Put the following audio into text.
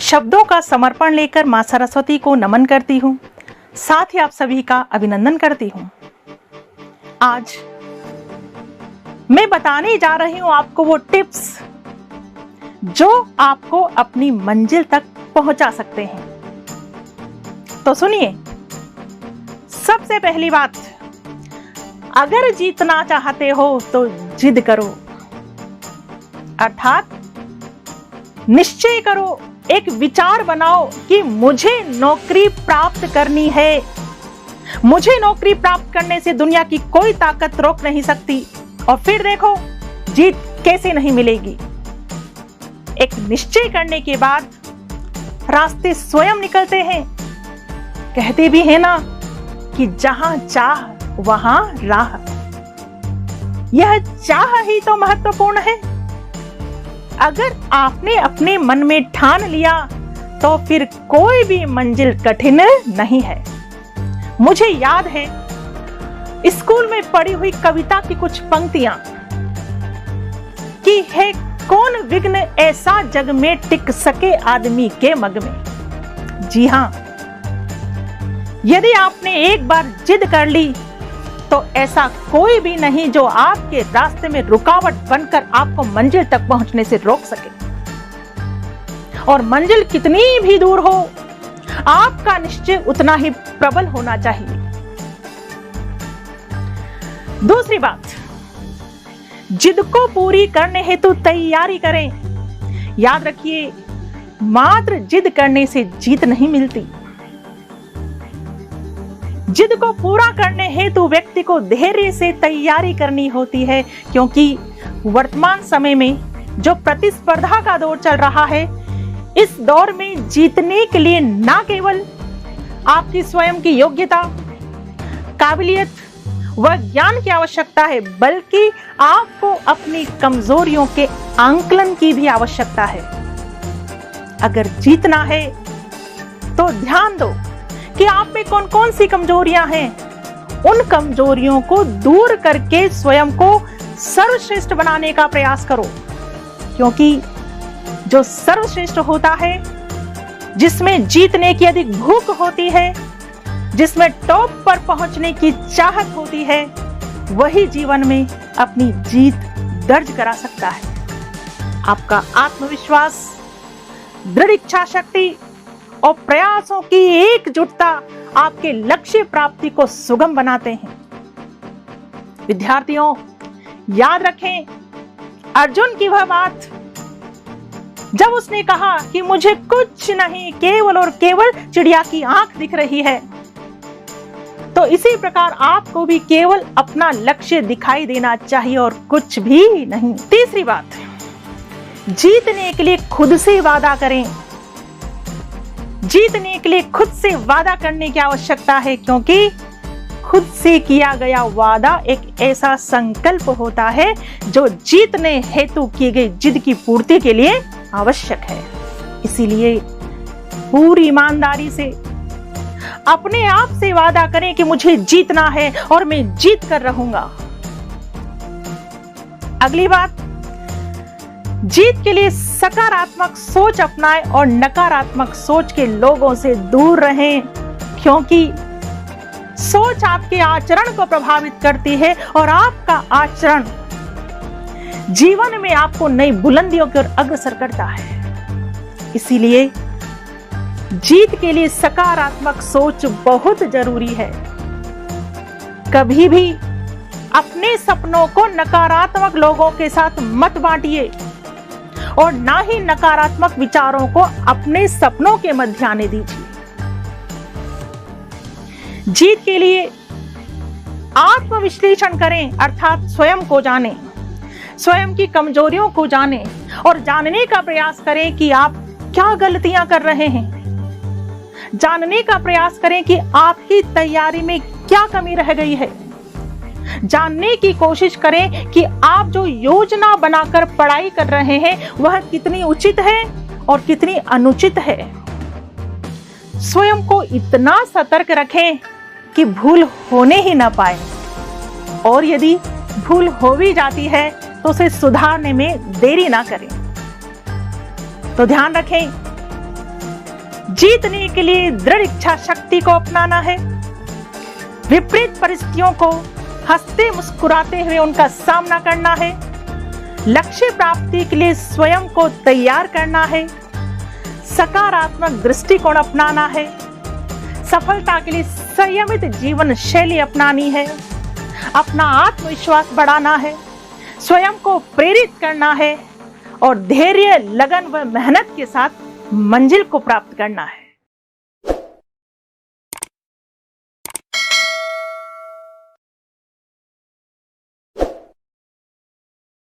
शब्दों का समर्पण लेकर मां सरस्वती को नमन करती हूँ, साथ ही आप सभी का अभिनंदन करती हूँ। आज मैं बताने जा रही हूँ आपको वो टिप्स जो आपको अपनी मंजिल तक पहुंचा सकते हैं। तो सुनिए, सबसे पहली बात, अगर जीतना चाहते हो तो जिद करो, अर्थात निश्चय करो, एक विचार बनाओ कि मुझे नौकरी प्राप्त करनी है। मुझे नौकरी प्राप्त करने से दुनिया की कोई ताकत रोक नहीं सकती, और फिर देखो जीत कैसे नहीं मिलेगी। एक निश्चय करने के बाद रास्ते स्वयं निकलते हैं। कहते भी हैं ना कि जहां चाह वहां राह। यह चाह ही तो महत्वपूर्ण है। अगर आपने अपने मन में ठान लिया तो फिर कोई भी मंजिल कठिन नहीं है। मुझे याद है स्कूल में पढ़ी हुई कविता की कुछ पंक्तियां कि है कौन विघ्न ऐसा जग में टिक सके आदमी के मग में। जी हां, यदि आपने एक बार जिद कर ली तो ऐसा कोई भी नहीं जो आपके रास्ते में रुकावट बनकर आपको मंजिल तक पहुंचने से रोक सके। और मंजिल कितनी भी दूर हो, आपका निश्चय उतना ही प्रबल होना चाहिए। दूसरी बात, जिद को पूरी करने हेतु तैयारी करें। याद रखिए, मात्र जिद करने से जीत नहीं मिलती। जिद को पूरा करने हेतु व्यक्ति को धैर्य से तैयारी करनी होती है, क्योंकि वर्तमान समय में जो प्रतिस्पर्धा का दौर चल रहा है, इस दौर में जीतने के लिए न केवल आपकी स्वयं की योग्यता, काबिलियत व ज्ञान की आवश्यकता है, बल्कि आपको अपनी कमजोरियों के आंकलन की भी आवश्यकता है। अगर जीतना है तो ध्यान दो कि आप में कौन कौन सी कमजोरियां हैं। उन कमजोरियों को दूर करके स्वयं को सर्वश्रेष्ठ बनाने का प्रयास करो, क्योंकि जो सर्वश्रेष्ठ होता है, जिसमें जीतने की अधिक भूख होती है, जिसमें टॉप पर पहुंचने की चाहत होती है, वही जीवन में अपनी जीत दर्ज करा सकता है। आपका आत्मविश्वास, दृढ़ इच्छा शक्ति और प्रयासों की एकजुटता आपके लक्ष्य प्राप्ति को सुगम बनाते हैं। विद्यार्थियों, याद रखें अर्जुन की वह बात जब उसने कहा कि मुझे कुछ नहीं, केवल और केवल चिड़िया की आंख दिख रही है। तो इसी प्रकार आपको भी केवल अपना लक्ष्य दिखाई देना चाहिए और कुछ भी नहीं। तीसरी बात, जीतने के लिए खुद से वादा करें। जीतने के लिए खुद से वादा करने की आवश्यकता है, क्योंकि खुद से किया गया वादा एक ऐसा संकल्प होता है जो जीतने हेतु की गई जिद की पूर्ति के लिए आवश्यक है। इसीलिए पूरी ईमानदारी से अपने आप से वादा करें कि मुझे जीतना है और मैं जीत कर रहूंगा। अगली बात, जीत के लिए सकारात्मक सोच अपनाएं और नकारात्मक सोच के लोगों से दूर रहें, क्योंकि सोच आपके आचरण को प्रभावित करती है और आपका आचरण जीवन में आपको नई बुलंदियों की ओर अग्रसर करता है। इसीलिए जीत के लिए सकारात्मक सोच बहुत जरूरी है। कभी भी अपने सपनों को नकारात्मक लोगों के साथ मत बांटिए और ना ही नकारात्मक विचारों को अपने सपनों के मध्य आने दीजिए। जीत के लिए आत्मविश्लेषण करें, अर्थात स्वयं को जानें, स्वयं की कमजोरियों को जानें और जानने का प्रयास करें कि आप क्या गलतियां कर रहे हैं। जानने का प्रयास करें कि आपकी तैयारी में क्या कमी रह गई है। जानने की कोशिश करें कि आप जो योजना बनाकर पढ़ाई कर रहे हैं वह कितनी उचित है और कितनी अनुचित है। स्वयं को इतना सतर्क रखें कि भूल होने ही ना पाए, और यदि भूल हो भी जाती है तो उसे सुधारने में देरी ना करें। तो ध्यान रखें, जीतने के लिए दृढ़ इच्छा शक्ति को अपनाना है। विपरीत परिस्थितियों को हंसते मुस्कुराते हुए उनका सामना करना है। लक्ष्य प्राप्ति के लिए स्वयं को तैयार करना है। सकारात्मक दृष्टिकोण अपनाना है। सफलता के लिए संयमित जीवन शैली अपनानी है। अपना आत्मविश्वास बढ़ाना है। स्वयं को प्रेरित करना है और धैर्य, लगन व मेहनत के साथ मंजिल को प्राप्त करना है।